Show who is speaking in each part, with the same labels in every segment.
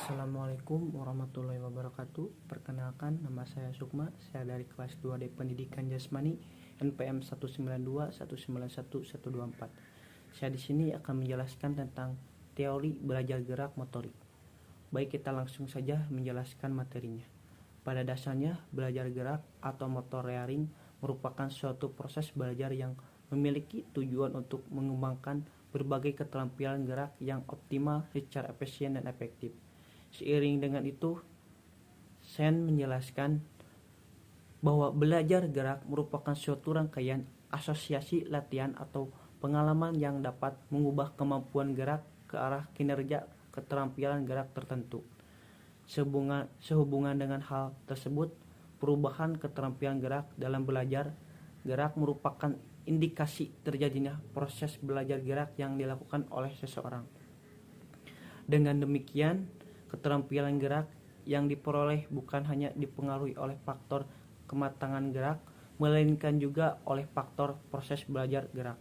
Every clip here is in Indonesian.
Speaker 1: Assalamualaikum warahmatullahi wabarakatuh. Perkenalkan, nama saya Sukma. Saya dari kelas 2D Pendidikan Jasmani NPM 192191124. Saya di sini akan menjelaskan tentang teori belajar gerak motorik. Baik, kita langsung saja menjelaskan materinya. Pada dasarnya, belajar gerak atau motor rearing merupakan suatu proses belajar yang memiliki tujuan untuk mengembangkan berbagai keterampilan gerak yang optimal secara efisien dan efektif. Seiring dengan itu, Sen menjelaskan bahwa belajar gerak merupakan suatu rangkaian asosiasi latihan atau pengalaman yang dapat mengubah kemampuan gerak ke arah kinerja keterampilan gerak tertentu. Sehubungan dengan hal tersebut, perubahan keterampilan gerak dalam belajar gerak merupakan indikasi terjadinya proses belajar gerak yang dilakukan oleh seseorang. Dengan demikian, keterampilan gerak yang diperoleh bukan hanya dipengaruhi oleh faktor kematangan gerak, melainkan juga oleh faktor proses belajar gerak.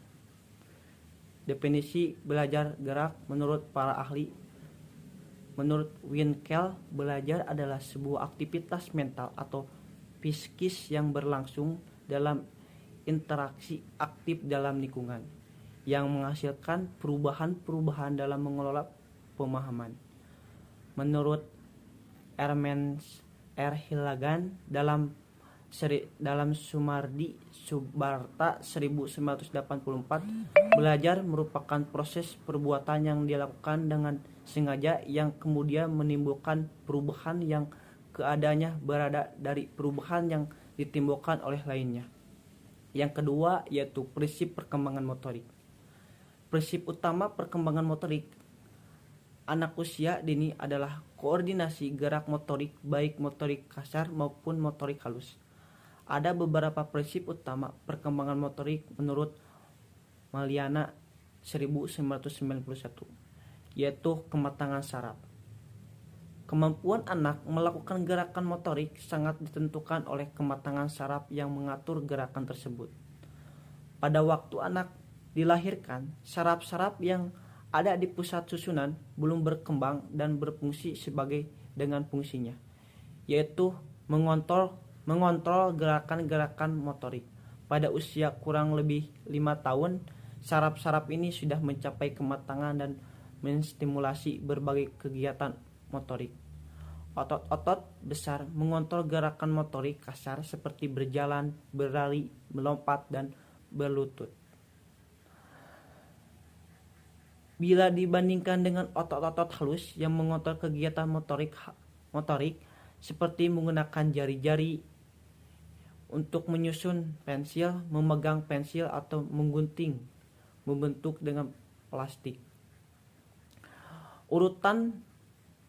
Speaker 1: Definisi belajar gerak menurut para ahli. Menurut Winkel, belajar adalah sebuah aktivitas mental atau psikis yang berlangsung dalam interaksi aktif dalam lingkungan, yang menghasilkan perubahan-perubahan dalam mengelola pemahaman. Menurut Ernst R. Hilagand dalam Sumardi Subarta 1984, belajar merupakan proses perbuatan yang dilakukan dengan sengaja yang kemudian menimbulkan perubahan yang keadaannya berada dari perubahan yang ditimbulkan oleh lainnya. Yang kedua yaitu prinsip perkembangan motorik. Prinsip utama perkembangan motorik anak usia dini adalah koordinasi gerak motorik, baik motorik kasar maupun motorik halus. Ada beberapa prinsip utama perkembangan motorik menurut Maliana 1991, yaitu kematangan saraf. Kemampuan anak melakukan gerakan motorik sangat ditentukan oleh kematangan saraf yang mengatur gerakan tersebut. Pada waktu anak dilahirkan, saraf-saraf yang ada di pusat susunan belum berkembang dan berfungsi sebagai dengan fungsinya, yaitu mengontrol gerakan-gerakan motorik. Pada usia kurang lebih 5 tahun, saraf-saraf ini sudah mencapai kematangan dan menstimulasi berbagai kegiatan motorik. Otot-otot besar mengontrol gerakan motorik kasar seperti berjalan, berlari, melompat, dan berlutut. Bila dibandingkan dengan otot-otot halus yang mengontrol kegiatan motorik seperti menggunakan jari-jari untuk menyusun pensil, memegang pensil, atau menggunting, membentuk dengan plastik. Urutan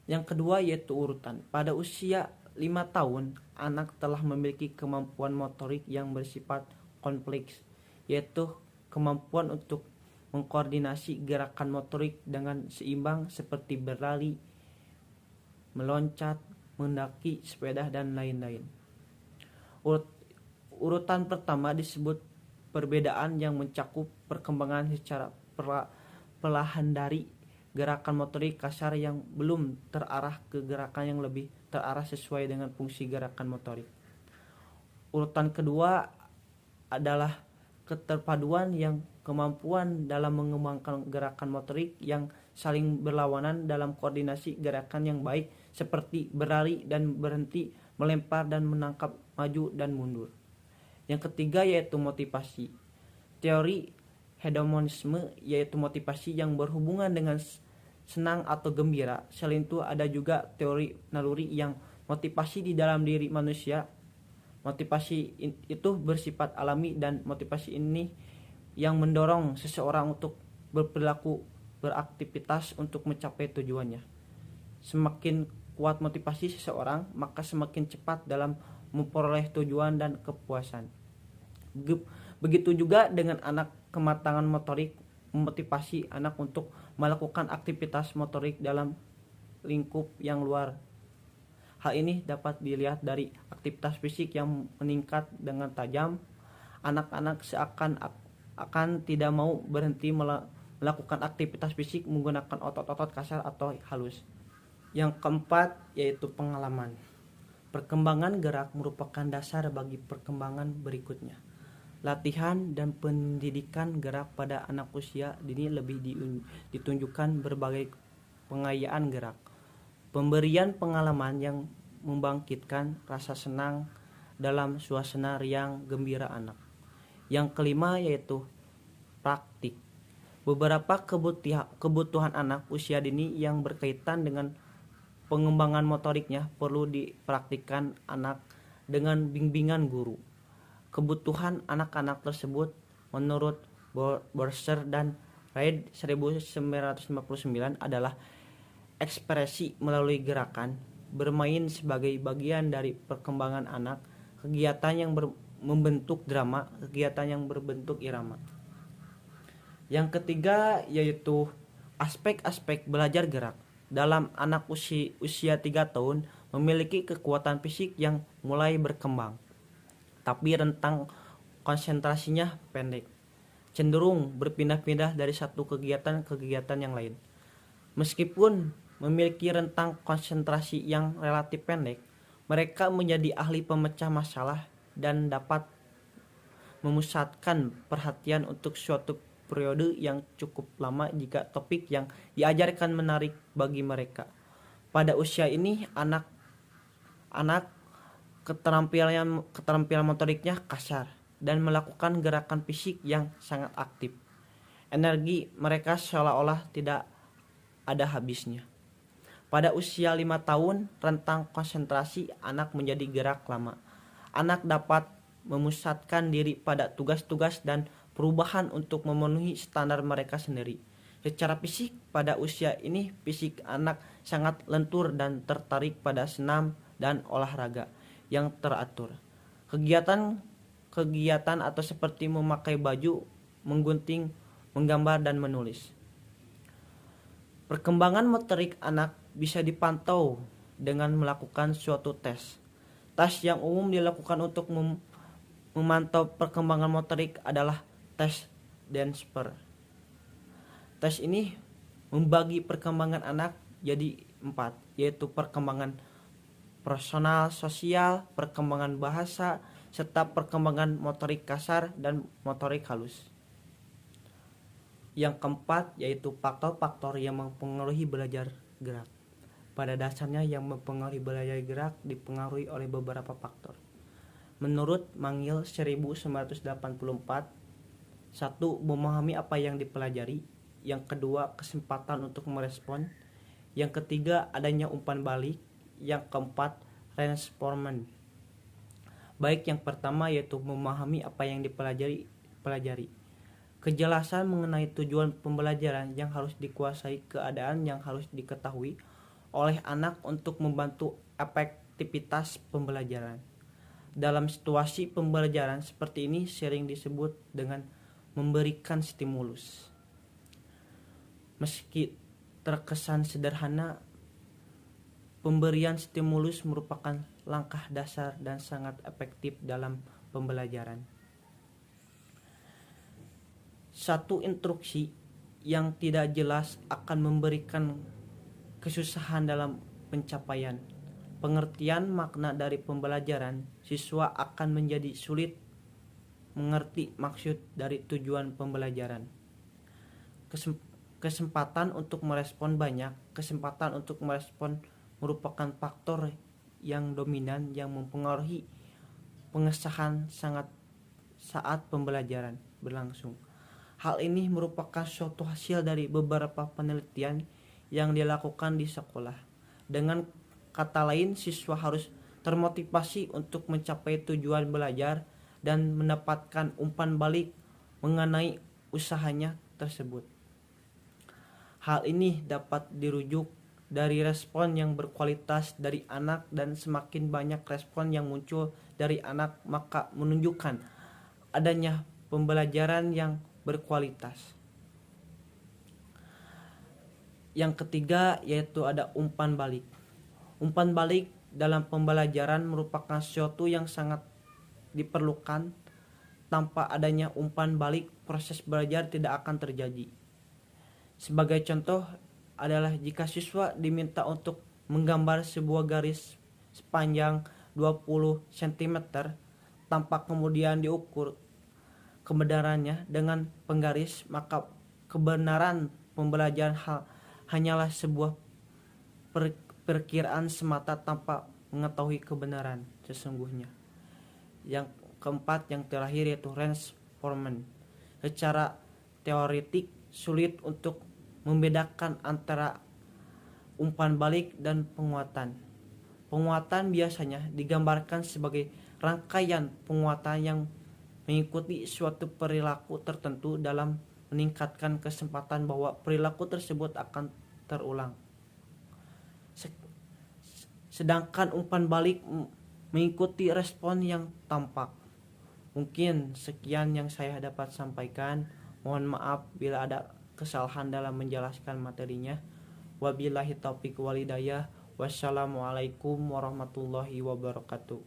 Speaker 1: yang kedua yaitu urutan. Pada usia 5 tahun, anak telah memiliki kemampuan motorik yang bersifat kompleks, yaitu kemampuan untuk mengkoordinasi gerakan motorik dengan seimbang seperti berlari, meloncat, mendaki sepeda, dan lain-lain. Urutan pertama disebut perbedaan yang mencakup perkembangan secara perlahan dari gerakan motorik kasar yang belum terarah ke gerakan yang lebih terarah sesuai dengan fungsi gerakan motorik. Urutan kedua adalah keterpaduan yang kemampuan dalam mengembangkan gerakan motorik yang saling berlawanan dalam koordinasi gerakan yang baik seperti berlari dan berhenti, melempar dan menangkap, maju dan mundur. Yang ketiga yaitu motivasi. Teori hedonisme yaitu motivasi yang berhubungan dengan senang atau gembira. Selain itu ada juga teori naluri yang motivasi di dalam diri manusia. Motivasi itu bersifat alami dan motivasi ini yang mendorong seseorang untuk berperilaku, beraktivitas untuk mencapai tujuannya. Semakin kuat motivasi seseorang, maka semakin cepat dalam memperoleh tujuan dan kepuasan. Begitu juga dengan anak, kematangan motorik memotivasi anak untuk melakukan aktivitas motorik dalam lingkup yang luar. Hal ini dapat dilihat dari aktivitas fisik yang meningkat dengan tajam. Anak-anak akan tidak mau berhenti melakukan aktivitas fisik menggunakan otot-otot kasar atau halus. Yang keempat yaitu pengalaman. Perkembangan gerak merupakan dasar bagi perkembangan berikutnya. Latihan dan pendidikan gerak pada anak usia dini lebih ditunjukkan berbagai pengayaan gerak. Pemberian pengalaman yang membangkitkan rasa senang dalam suasana riang gembira anak. Yang kelima yaitu praktik. Beberapa kebutuhan anak usia dini yang berkaitan dengan pengembangan motoriknya perlu dipraktikkan anak dengan bimbingan guru. Kebutuhan anak-anak tersebut menurut Borser dan Reid 1959 adalah ekspresi melalui gerakan, bermain sebagai bagian dari perkembangan anak, kegiatan yang membentuk drama, kegiatan yang berbentuk irama. Yang ketiga yaitu aspek-aspek belajar gerak. Dalam anak usia 3 tahun memiliki kekuatan fisik yang mulai berkembang, tapi rentang konsentrasinya pendek, cenderung berpindah-pindah dari satu kegiatan ke kegiatan yang lain. Meskipun memiliki rentang konsentrasi yang relatif pendek, mereka menjadi ahli pemecah masalah dan dapat memusatkan perhatian untuk suatu periode yang cukup lama jika topik yang diajarkan menarik bagi mereka. Pada usia ini anak keterampilan motoriknya kasar dan melakukan gerakan fisik yang sangat aktif. Energi mereka seolah-olah tidak ada habisnya. Pada usia 5 tahun, rentang konsentrasi anak menjadi gerak lama. Anak dapat memusatkan diri pada tugas-tugas dan perubahan untuk memenuhi standar mereka sendiri. Secara fisik, pada usia ini fisik anak sangat lentur dan tertarik pada senam dan olahraga yang teratur. Kegiatan atau seperti memakai baju, menggunting, menggambar dan menulis. Perkembangan motorik anak bisa dipantau dengan melakukan suatu tes. Tes yang umum dilakukan untuk memantau perkembangan motorik adalah tes Densper. Tes ini membagi perkembangan anak jadi 4, yaitu perkembangan personal, sosial, perkembangan bahasa, serta perkembangan motorik kasar dan motorik halus. Yang keempat yaitu faktor-faktor yang mempengaruhi belajar gerak. Pada dasarnya yang mempengaruhi belajar gerak dipengaruhi oleh beberapa faktor. Menurut Mangil 1984, 1. Memahami apa yang dipelajari. Yang kedua, kesempatan untuk merespon. Yang ketiga, adanya umpan balik. Yang keempat, reinforcement. Baik yang pertama yaitu memahami apa yang dipelajari. Kejelasan mengenai tujuan pembelajaran yang harus dikuasai, keadaan yang harus diketahui oleh anak untuk membantu efektivitas pembelajaran. Dalam situasi pembelajaran seperti ini sering disebut dengan memberikan stimulus. Meski terkesan sederhana, pemberian stimulus merupakan langkah dasar dan sangat efektif dalam pembelajaran. Satu instruksi yang tidak jelas akan memberikan kesusahan dalam pencapaian pengertian makna dari pembelajaran. Siswa akan menjadi sulit mengerti maksud dari tujuan pembelajaran. Kesempatan untuk merespon banyak. Kesempatan untuk merespon merupakan faktor yang dominan yang mempengaruhi pengesahan saat pembelajaran berlangsung. Hal ini merupakan suatu hasil dari beberapa penelitian yang dilakukan di sekolah. Dengan kata lain, siswa harus termotivasi untuk mencapai tujuan belajar dan mendapatkan umpan balik mengenai usahanya tersebut. Hal ini dapat dirujuk dari respon yang berkualitas dari anak, dan semakin banyak respon yang muncul dari anak maka menunjukkan adanya pembelajaran yang berkualitas. Yang ketiga yaitu ada umpan balik. Umpan balik dalam pembelajaran merupakan sesuatu yang sangat diperlukan. Tanpa adanya umpan balik, proses belajar tidak akan terjadi. Sebagai contoh adalah jika siswa diminta untuk menggambar sebuah garis sepanjang 20 cm tanpa kemudian diukur kebenarannya dengan penggaris, maka kebenaran pembelajaran hanyalah sebuah perkiraan semata tanpa mengetahui kebenaran sesungguhnya. Yang keempat, yang terakhir, yaitu reinforcement. Secara teoretik sulit untuk membedakan antara umpan balik dan penguatan. Penguatan biasanya digambarkan sebagai rangkaian penguatan yang mengikuti suatu perilaku tertentu dalam meningkatkan kesempatan bahwa perilaku tersebut akan terulang. Sedangkan umpan balik mengikuti respon yang tampak. Mungkin sekian yang saya dapat sampaikan. Mohon maaf bila ada kesalahan dalam menjelaskan materinya. Wabillahi taufiq wal hidayah. Wassalamualaikum warahmatullahi wabarakatuh.